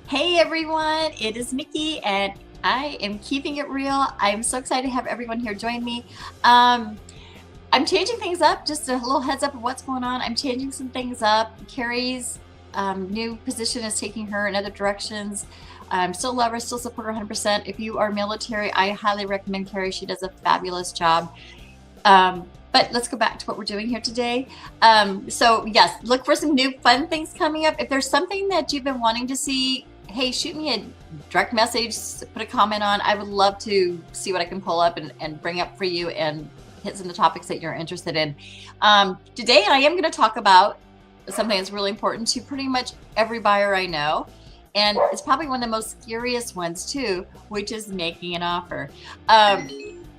Hey everyone, it is Nikki and I am keeping it real. I'm so excited to have everyone here join me. I'm changing things up, just a little heads up of what's going on. I'm changing some things up. Carrie's new position is taking her in other directions. Still love her, still support her 100%. If you are military, I highly recommend Carrie. She does a fabulous job. But let's go back to what we're doing here today. So yes, look for some new fun things coming up. If there's something that you've been wanting to see, hey, shoot me a direct message, put a comment on. I would love to see what I can pull up and bring up for you and hit some of the topics that you're interested in. Today, I am going to talk about something that's really important to pretty much every buyer I know. And it's probably one of the most scariest ones too, which is making an offer.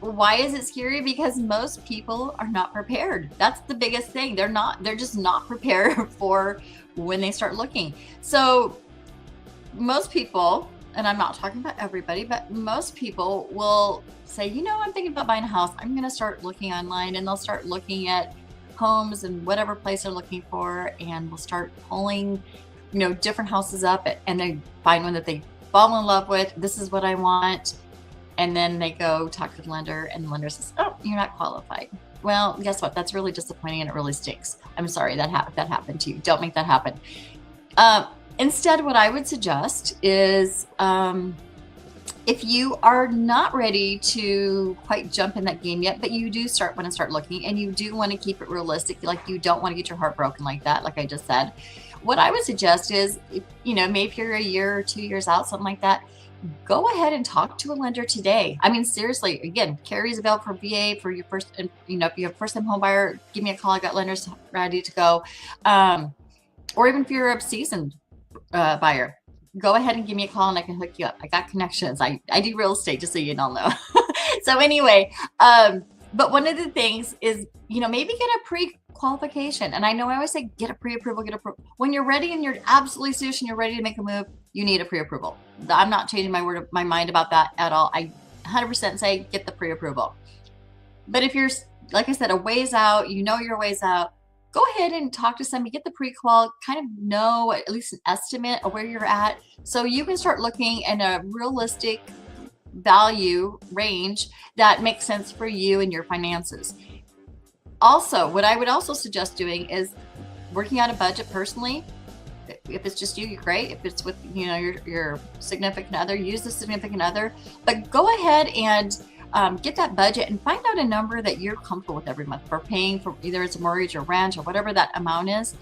Why is it scary? Because most people are not prepared. That's the biggest thing. They're just not prepared for when they start looking. So most people, and I'm not talking about everybody, but most people will say, you know, I'm thinking about buying a house. I'm going to start looking online, and they'll start looking at homes and whatever place they're looking for. And we'll start pulling, different houses up, and they find one that they fall in love with. This is what I want. And then they go talk to the lender, and the lender says, oh, you're not qualified. Well, guess what? That's really disappointing, and it really stinks. I'm sorry that happened to you. Don't make that happen. Instead, what I would suggest is if you are not ready to quite jump in that game yet, but you do want to start looking, and you do want to keep it realistic, like you don't want to get your heart broken like that, like I just said, what I would suggest is, maybe if you're a year or 2 years out, something like that, go ahead and talk to a lender today. I mean, seriously, again, Carrie's available for VA for your first, and if you have first-time home buyer, give me a call. I got lenders ready to go. Or even if you're a seasoned buyer, go ahead and give me a call and I can hook you up. I got connections. I do real estate, just so you all know. So anyway, but one of the things is, maybe get a pre-qualification. And I know I always say, get a pre-approval, when you're ready and you're absolutely serious and you're ready to make a move, you need a pre-approval. I'm not changing my mind about that at all. I 100% say get the pre-approval. But if you're, like I said, a ways out, you're a ways out, go ahead and talk to somebody, get the pre-qual, kind of know at least an estimate of where you're at, so you can start looking at a realistic value range that makes sense for you and your finances. Also, what I would also suggest doing is working out a budget personally. If it's just you, you're great. If it's with your significant other, use the significant other. But go ahead and get that budget and find out a number that you're comfortable with every month for paying for, either it's a mortgage or rent or whatever that amount is,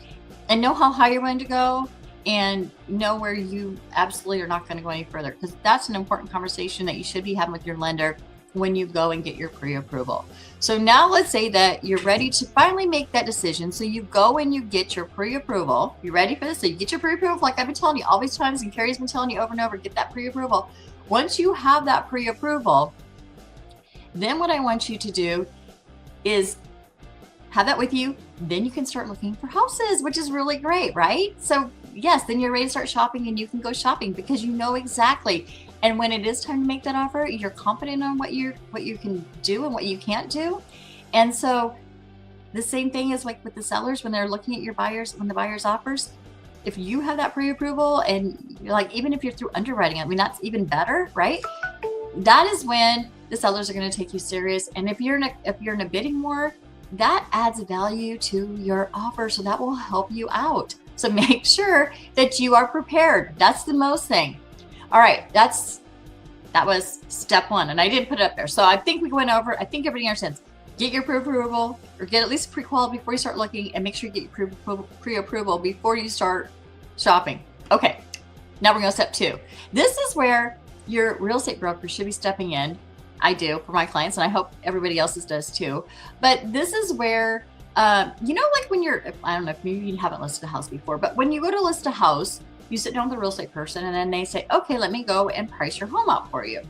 and know how high you're going to go, and know where you absolutely are not going to go any further, because that's an important conversation that you should be having with your lender when you go and get your pre-approval. So now let's say that you're ready to finally make that decision. So you go and you get your pre-approval. You ready for this? So you get your pre-approval, like I've been telling you all these times, and Carrie's been telling you over and over, get that pre-approval. Once you have that pre-approval, then what I want you to do is have that with you. Then you can start looking for houses, which is really great, right? So yes, then you're ready to start shopping, and you can go shopping because you know exactly. And when it is time to make that offer, you're confident on what you can do and what you can't do. And so the same thing is like with the sellers when they're looking at your buyers, when the buyer's offers, if you have that pre-approval, and like, even if you're through underwriting, I mean, that's even better, right? That is when the sellers are going to take you serious. And if you're in a bidding war, that adds value to your offer. So that will help you out. So make sure that you are prepared. That's the most thing. All right. That was step one. And I didn't put it up there. So I think we went over, I think everybody understands. Get your pre-approval, or get at least pre-qual before you start looking, and make sure you get your pre-approval before you start shopping. Okay. Now we're going to step two. This is where your real estate broker should be stepping in. I do for my clients, and I hope everybody else's does too. But this is where, like when I don't know if maybe you haven't listed a house before, but when you go to list a house, you sit down with the real estate person, and then they say, okay, let me go and price your home out for you.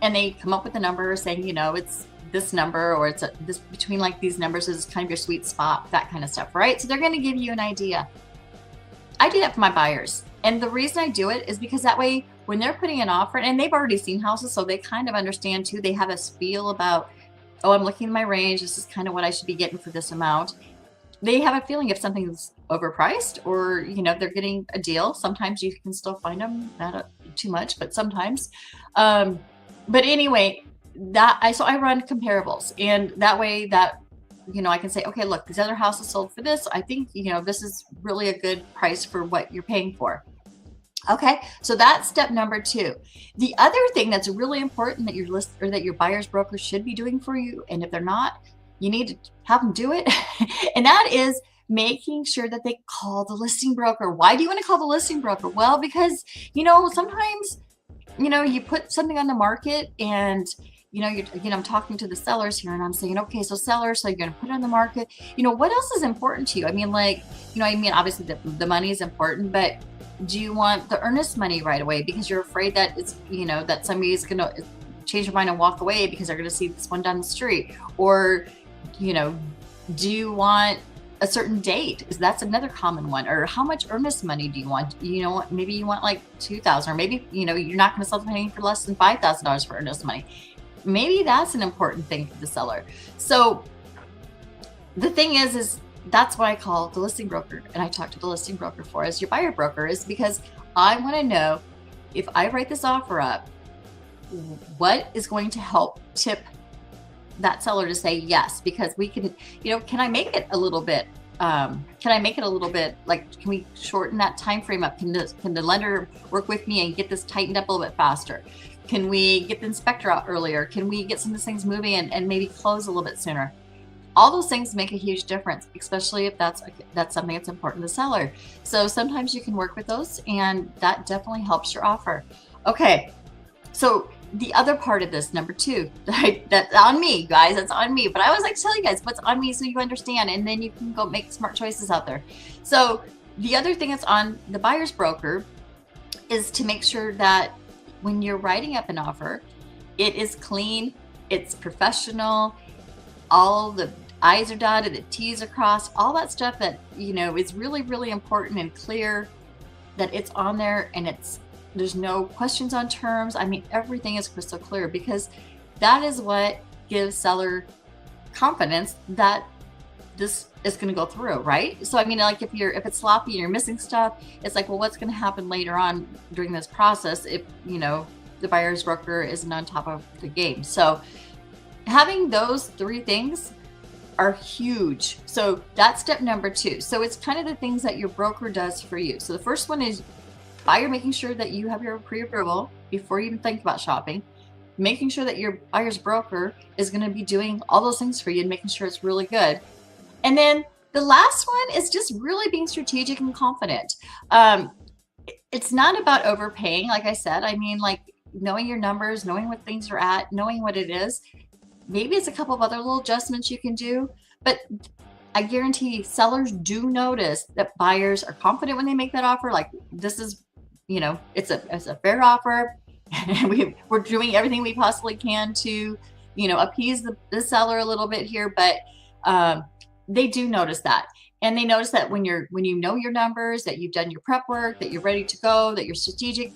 And they come up with a number saying, it's this number, or it's this between like these numbers is kind of your sweet spot, that kind of stuff, right? So they're going to give you an idea. I do that for my buyers. And the reason I do it is because that way, when they're putting an offer, and they've already seen houses, so they kind of understand too, they have a feel about, oh, I'm looking at my range, this is kind of what I should be getting for this amount. They have a feeling if something's overpriced, or if they're getting a deal. Sometimes you can still find them, not too much, but sometimes. But anyway, so I run comparables, and that way that I can say, okay, look, these other houses sold for this. I think this is really a good price for what you're paying for. Okay, so that's step number 2. The other thing that's really important that your buyer's broker should be doing for you, and if they're not, you need to have them do it, and that is making sure that they call the listing broker. Why do you want to call the listing broker? Well, because sometimes you put something on the market, and I'm talking to the sellers here, and I'm saying, okay, so sellers, so you're going to put it on the market. What else is important to you? I mean, obviously the money is important, but do you want the earnest money right away because you're afraid that it's, that somebody's going to change their mind and walk away because they're going to see this one down the street? Or, do you want a certain date? Is that's another common one? Or how much earnest money do you want? Maybe you want like $2,000, or maybe, you're not going to sell the painting for less than $5,000 for earnest money. Maybe that's an important thing for the seller. So the thing is that's what I call the listing broker, and I talk to the listing broker for as your buyer broker, is because I want to know, if I write this offer up, what is going to help tip that seller to say yes? Because we can, can I make it a little bit? Like, can we shorten that time frame up? Can the lender work with me and get this tightened up a little bit faster? Can we get the inspector out earlier? Can we get some of these things moving and maybe close a little bit sooner? All those things make a huge difference, especially if that's something that's important to the seller. So sometimes you can work with those, and that definitely helps your offer. Okay, so the other part of this, number 2, that's on me, guys. That's on me. But I always like to tell you guys what's on me so you understand, and then you can go make smart choices out there. So the other thing that's on the buyer's broker is to make sure that when you're writing up an offer, it is clean, it's professional, all the I's are dotted, the T's are crossed, all that stuff that, is really, really important and clear, that it's on there, and there's no questions on terms. I mean, everything is crystal clear, because that is what gives seller confidence that this is going to go through, right? So, I mean, like if it's sloppy and you're missing stuff, it's like, well, what's going to happen later on during this process if, the buyer's broker isn't on top of the game? So having those 3 things are huge. So that's step number 2. So it's kind of the things that your broker does for you. So the first one is buyer making sure that you have your pre-approval before you even think about shopping, making sure that your buyer's broker is going to be doing all those things for you and making sure it's really good. And then the last one is just really being strategic and confident. It's not about overpaying, like I said. I mean, like knowing your numbers, knowing what things are at, knowing what it is. Maybe it's a couple of other little adjustments you can do, but I guarantee sellers do notice that buyers are confident when they make that offer. Like, this is, it's a fair offer. We're doing everything we possibly can to, appease the seller a little bit here, but they do notice that. And they notice that when you know your numbers, that you've done your prep work, that you're ready to go, that you're strategic,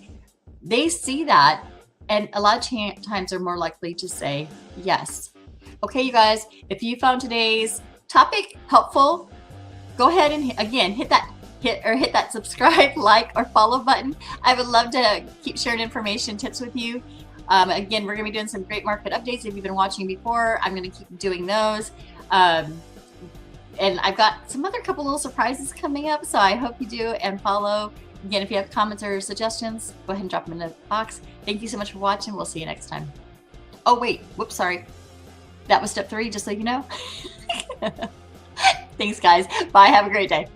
they see that. And a lot of times they're more likely to say yes. Okay, you guys, if you found today's topic helpful, go ahead and hit that subscribe, like, or follow button. I would love to keep sharing information, tips with you. Again, we're going to be doing some great market updates. If you've been watching before, I'm going to keep doing those. And I've got some other couple little surprises coming up, so I hope you do and follow. Again, if you have comments or suggestions, go ahead and drop them in the box. Thank you so much for watching. We'll see you next time. Oh, wait. Whoops, sorry. That was step 3, just so you know. Thanks, guys. Bye. Have a great day.